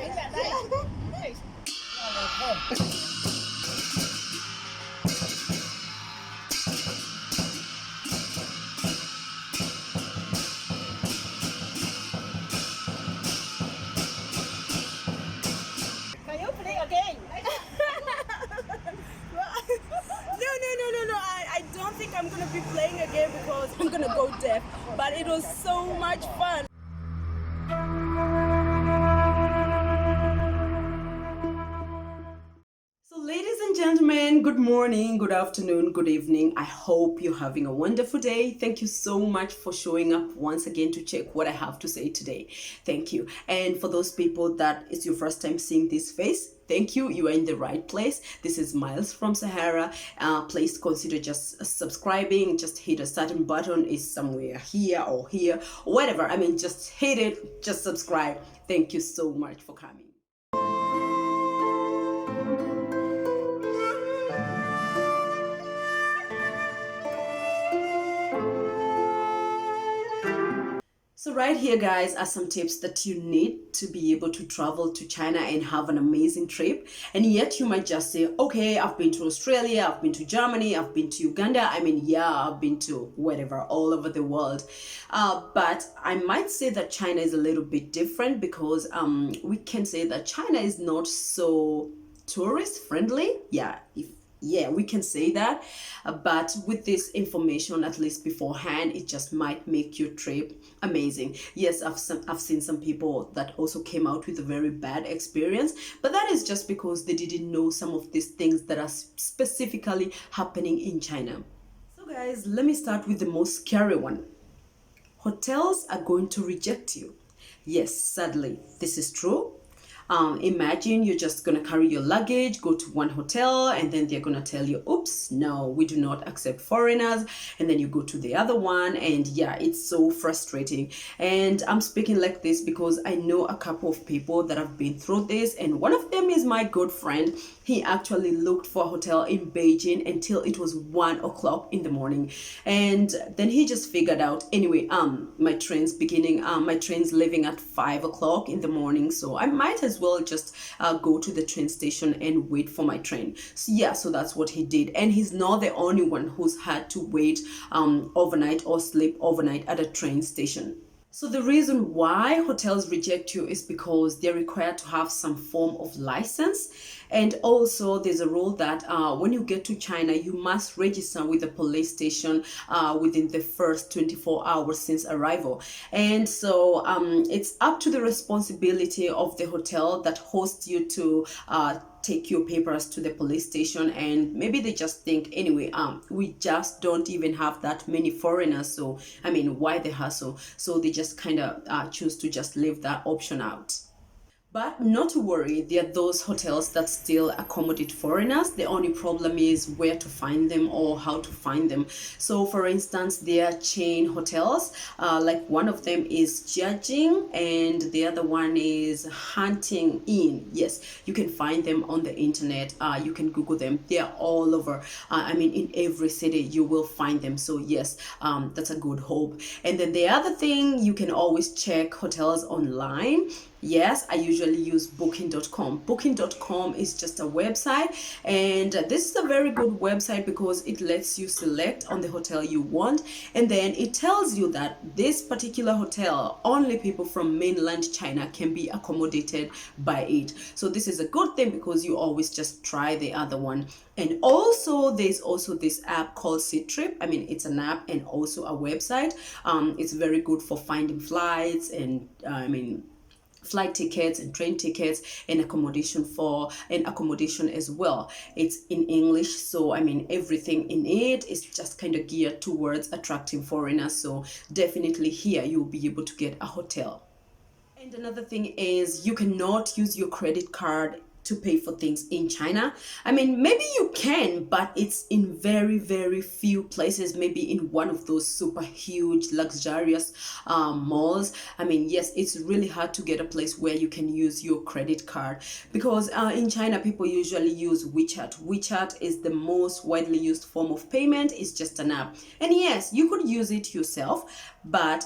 Can you play again? No. I don't think I'm gonna be playing again because I'm gonna go deaf. But it was so much fun. So, ladies and gentlemen, good morning, good afternoon, good evening. I hope you're having a wonderful day. Thank you so much for showing up once again to check what I have to say today. Thank you. And for those people that it's your first time seeing this face, thank you. You are in the right place. This is Miles from Sahara. Please consider just subscribing. Just hit a certain button. It's somewhere here or whatever. I mean, just hit it. Just subscribe. Thank you so much for coming. So right here, guys, are some tips that you need to be able to travel to China and have an amazing trip. And yet you might just say, okay, I've been to Australia, I've been to Germany, I've been to Uganda. I mean, yeah, I've been to whatever, all over the world. But I might say that China is a little bit different because we can say that China is not so tourist friendly. Yeah, we can say that. But with this information, at least beforehand, it just might make your trip amazing. Yes, I've seen some people that also came out with a very bad experience, but that is just because they didn't know some of these things that are specifically happening in China. So guys, let me start with the most scary one. Hotels are going to reject you. Yes, sadly, this is true. Imagine you're just going to carry your luggage, go to one hotel, and then they're going to tell you, oops, no, we do not accept foreigners. And then you go to the other one, and yeah, it's so frustrating. And I'm speaking like this because I know a couple of people that have been through this, and one of them is my good friend. He actually looked for a hotel in Beijing until it was 1 o'clock in the morning. And then he just figured out, anyway, my train's leaving at 5 o'clock in the morning, so I might as well just go to the train station and wait for my train. So yeah, so that's what he did. And he's not the only one who's had to wait overnight or sleep overnight at a train station. So the reason why hotels reject you is because they're required to have some form of license. And also there's a rule that when you get to China, you must register with the police station within the first 24 hours since arrival. And so it's up to the responsibility of the hotel that hosts you to take your papers to the police station, and maybe they just think, anyway, we just don't even have that many foreigners, so I mean, why the hassle? So they just kind of choose to just leave that option out. But not to worry, there are those hotels that still accommodate foreigners. The only problem is where to find them or how to find them. So for instance, there are chain hotels, like one of them is Jiajing and the other one is Hunting Inn. Yes, you can find them on the internet. You can Google them. They are all over. I mean, in every city you will find them. So yes, that's a good hope. And then the other thing, you can always check hotels online. Yes, I usually use booking.com. Booking.com is just a website, and this is a very good website because it lets you select on the hotel you want, and then it tells you that this particular hotel, only people from mainland China can be accommodated by it. So this is a good thing because you always just try the other one. And also there's also this app called Trip. I mean, it's an app and also a website. It's very good for finding flights and flight tickets and train tickets and accommodation as well. It's in English, so I mean, everything in it is just kind of geared towards attracting foreigners. So definitely here you'll be able to get a hotel. And another thing is you cannot use your credit card to pay for things in China. I mean, maybe you can, but it's in very, very few places, maybe in one of those super huge, luxurious malls. I mean, yes, it's really hard to get a place where you can use your credit card, because in China, people usually use WeChat. WeChat is the most widely used form of payment. It's just an app. And yes, you could use it yourself, but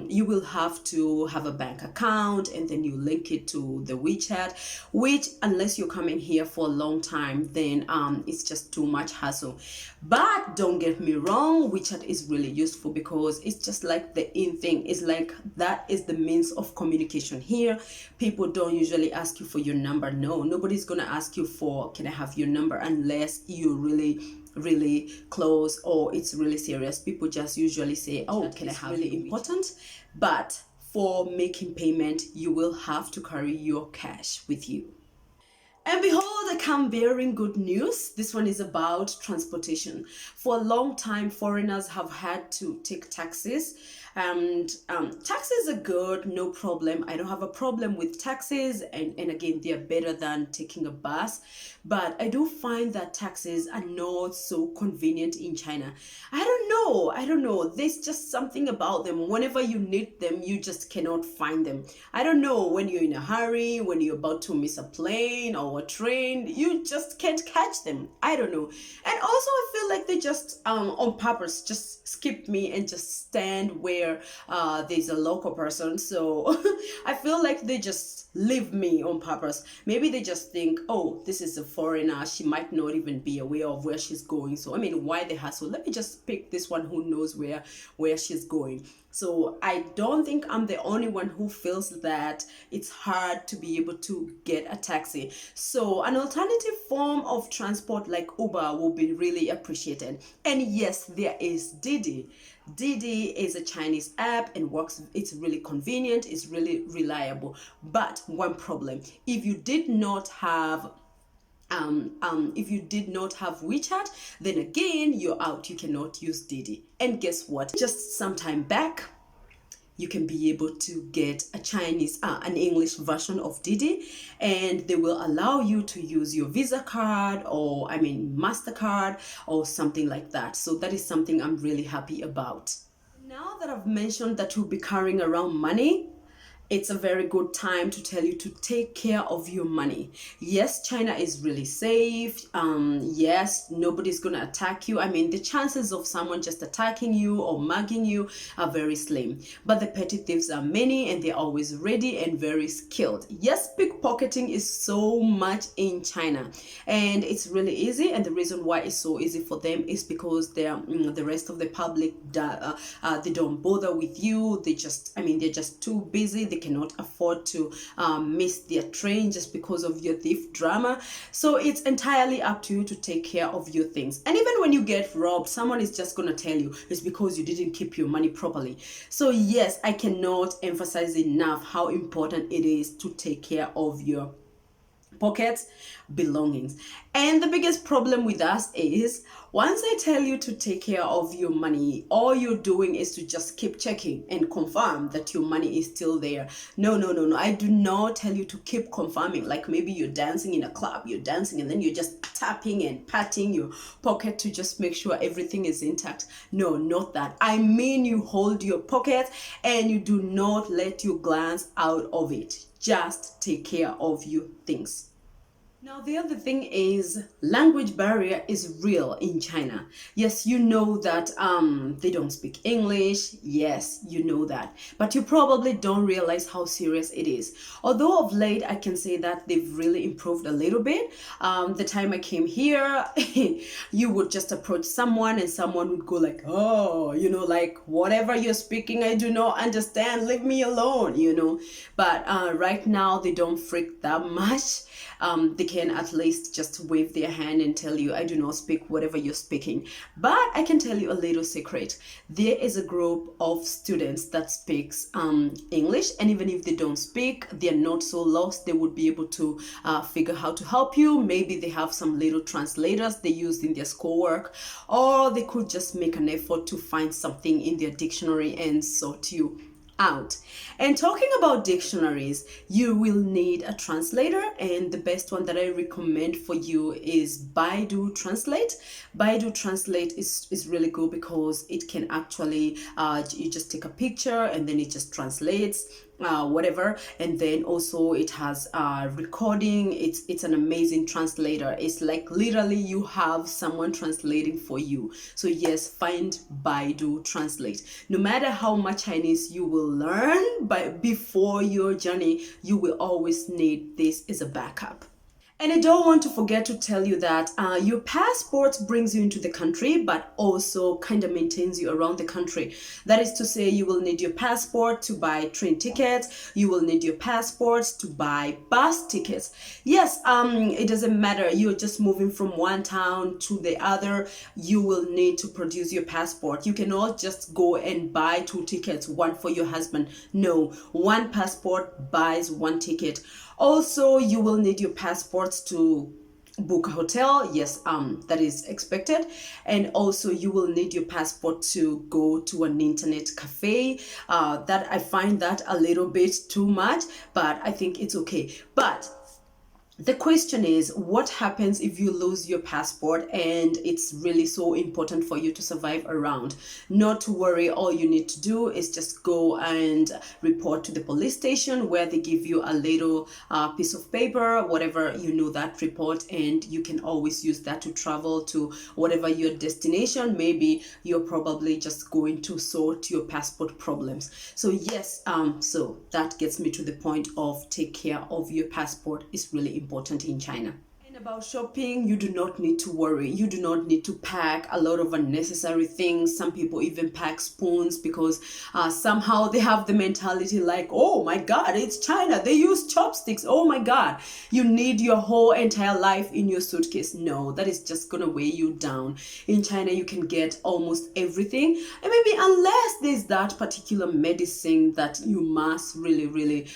you will have to have a bank account, and then you link it to the WeChat, which, unless you're coming here for a long time, then it's just too much hassle. But don't get me wrong, WeChat is really useful because it's just like the in thing. It's like that is the means of communication here. People don't usually ask you for your number. No, nobody's gonna ask you for, can I have your number, unless you really close or it's really serious. People just usually say, oh, can I have really important. But for making payment, you will have to carry your cash with you. And behold, I come bearing good news. This one is about transportation. For a long time, foreigners have had to take taxis, and taxis are good, no problem. I don't have a problem with taxis, and again, they are better than taking a bus. But I do find that taxis are not so convenient in China. I don't know. There's just something about them. Whenever you need them, you just cannot find them. I don't know, when you're in a hurry, when you're about to miss a plane or a train, you just can't catch them. I don't know. And also, I feel like they just on purpose just skip me and just stand where there's a local person. So I feel like they just leave me on purpose. Maybe they just think, oh, this is a foreigner, she might not even be aware of where she's going. So I mean, why the hassle? Let me just pick this one who knows where she's going. So I don't think I'm the only one who feels that it's hard to be able to get a taxi. So an alternative form of transport like Uber will be really appreciated. And yes, there is Didi. Didi is a Chinese app and works. It's really convenient. It's really reliable. But one problem: if you did not have WeChat, then again, you're out. You cannot use Didi. And guess what? Just some time back, you can be able to get an English version of Didi, and they will allow you to use your Visa card, or I mean MasterCard, or something like that. So that is something I'm really happy about. Now that I've mentioned that you'll be carrying around money, it's a very good time to tell you to take care of your money. Yes, China is really safe. Yes, nobody's gonna attack you. I mean, the chances of someone just attacking you or mugging you are very slim. But the petty thieves are many, and they're always ready and very skilled. Yes, pickpocketing is so much in China, and it's really easy. And the reason why it's so easy for them is because they're the rest of the public, they don't bother with you. They're just too busy. They cannot afford to miss their train just because of your thief drama. So it's entirely up to you to take care of your things. And even when you get robbed, someone is just gonna tell you it's because you didn't keep your money properly. So yes, I cannot emphasize enough how important it is to take care of your pockets, belongings. And the biggest problem with us is, once I tell you to take care of your money, all you're doing is to just keep checking and confirm that your money is still there. No. I do not tell you to keep confirming. Like maybe you're dancing in a club, you're dancing and then you're just tapping and patting your pocket to just make sure everything is intact. No, not that. I mean, you hold your pocket and you do not let your glance out of it. Just take care of your things. Now, the other thing is, language barrier is real in China. Yes, you know that they don't speak English. Yes, you know that. But you probably don't realize how serious it is. Although of late, I can say that they've really improved a little bit. The time I came here, you would just approach someone and someone would go like, oh, like, whatever you're speaking, I do not understand. Leave me alone, But right now, they don't freak that much. They can at least just wave their hand and tell you, I do not speak whatever you're speaking. But I can tell you a little secret. There is a group of students that speaks English, and even if they don't speak, they're not so lost. They would be able to figure how to help you. Maybe they have some little translators they used in their schoolwork, or they could just make an effort to find something in their dictionary and sort you out. And talking about dictionaries, you will need a translator, and the best one that I recommend for you is Baidu Translate. Baidu Translate is really good because it can actually you just take a picture and then it just translates whatever, and then also it has recording. It's an amazing translator. It's like literally you have someone translating for you. So yes, find Baidu Translate. No matter how much Chinese you will learn, but before your journey, you will always need this as a backup. And I don't want to forget to tell you that your passport brings you into the country, but also kind of maintains you around the country. That is to say, you will need your passport to buy train tickets. You will need your passport to buy bus tickets. Yes, it doesn't matter. You're just moving from one town to the other. You will need to produce your passport. You cannot just go and buy two tickets, one for your husband. No, one passport buys one ticket. Also, you will need your passports to book a hotel. Yes, that is expected. And also you will need your passport to go to an internet cafe. That I find that a little bit too much, but I think it's okay. But the question is, what happens if you lose your passport and it's really so important for you to survive around? Not to worry, all you need to do is just go and report to the police station, where they give you a little piece of paper, whatever, that report, and you can always use that to travel to whatever your destination. Maybe you're probably just going to sort your passport problems. So yes, so that gets me to the point of take care of your passport is really important in China. And about shopping, you do not need to worry. You do not need to pack a lot of unnecessary things. Some people even pack spoons because somehow they have the mentality like, oh my God, it's China. They use chopsticks. Oh my God. You need your whole entire life in your suitcase. No, that is just going to weigh you down. In China, you can get almost everything. And maybe unless there's that particular medicine that you must really, really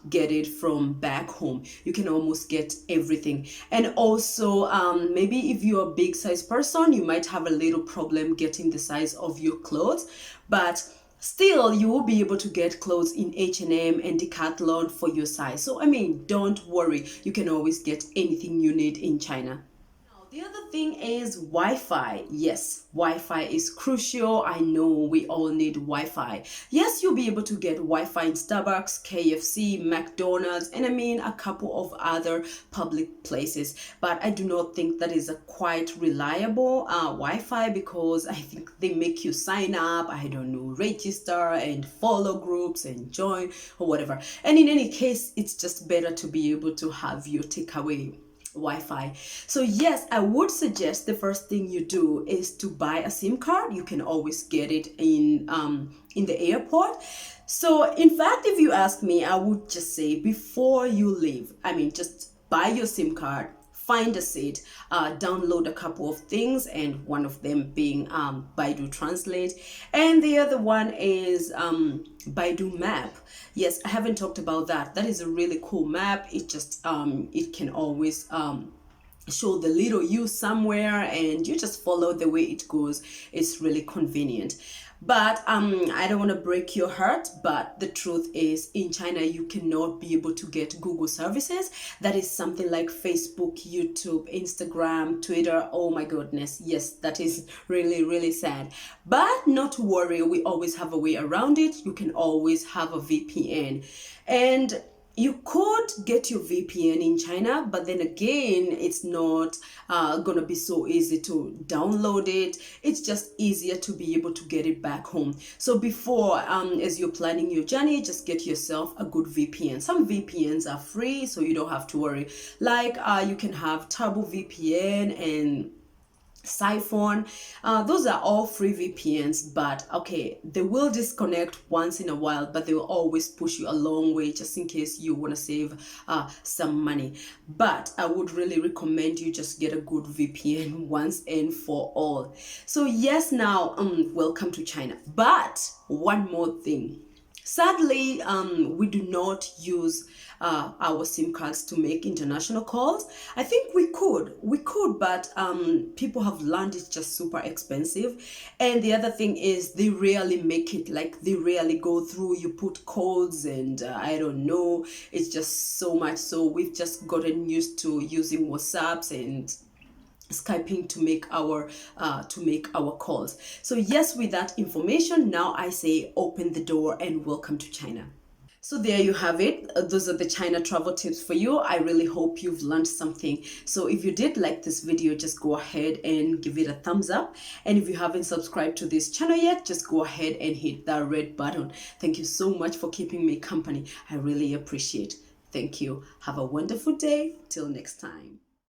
get it from back home, you can almost get everything. And also maybe if you're a big size person, you might have a little problem getting the size of your clothes, but still you will be able to get clothes in H&M and Decathlon for your size. So I mean, don't worry, you can always get anything you need in China. The other thing is Wi-Fi. Yes, Wi-Fi is crucial. I know we all need Wi-Fi. Yes, you'll be able to get Wi-Fi in Starbucks, KFC, McDonald's, and I mean a couple of other public places. But I do not think that is a quite reliable Wi-Fi, because I think they make you sign up, I don't know, register and follow groups and join or whatever. And in any case, it's just better to be able to have your takeaway Wi-Fi. So yes, I would suggest the first thing you do is to buy a SIM card. You can always get it in the airport. So in fact, if you ask me, I would just say before you leave, I mean, just buy your SIM card, find a seat, download a couple of things, and one of them being Baidu Translate, and the other one is Baidu Map. Yes, I haven't talked about that. That is a really cool map. It just it can always show the little U somewhere, and you just follow the way it goes. It's really convenient. But I don't want to break your heart, but the truth is, in China, you cannot be able to get Google services. That is something like Facebook, YouTube, Instagram, Twitter. Oh my goodness. Yes, that is really, really sad. But not to worry, we always have a way around it. You can always have a VPN. And you could get your VPN in China, but then again, it's not gonna be so easy to download it. It's just easier to be able to get it back home. So before, as you're planning your journey, just get yourself a good VPN. Some VPNs are free, so you don't have to worry. Like you can have Turbo VPN and Siphon. Those are all free VPNs, but okay, they will disconnect once in a while, but they will always push you a long way just in case you want to save some money. But I would really recommend you just get a good VPN once and for all. So yes, now welcome to China. But one more thing. Sadly, we do not use our SIM cards to make international calls. I think we could, but people have learned it's just super expensive. And the other thing is they rarely make it, like they rarely go through. You put codes and I don't know, it's just so much. So we've just gotten used to using WhatsApps and Skyping to make our calls. So yes, with that information, now I say open the door and welcome to China. So there you have it. Those are the China travel tips for you. I really hope you've learned something. So if you did like this video, just go ahead and give it a thumbs up. And if you haven't subscribed to this channel yet, just go ahead and hit that red button. Thank you so much for keeping me company. I really appreciate it. Thank you. Have a wonderful day. Till next time.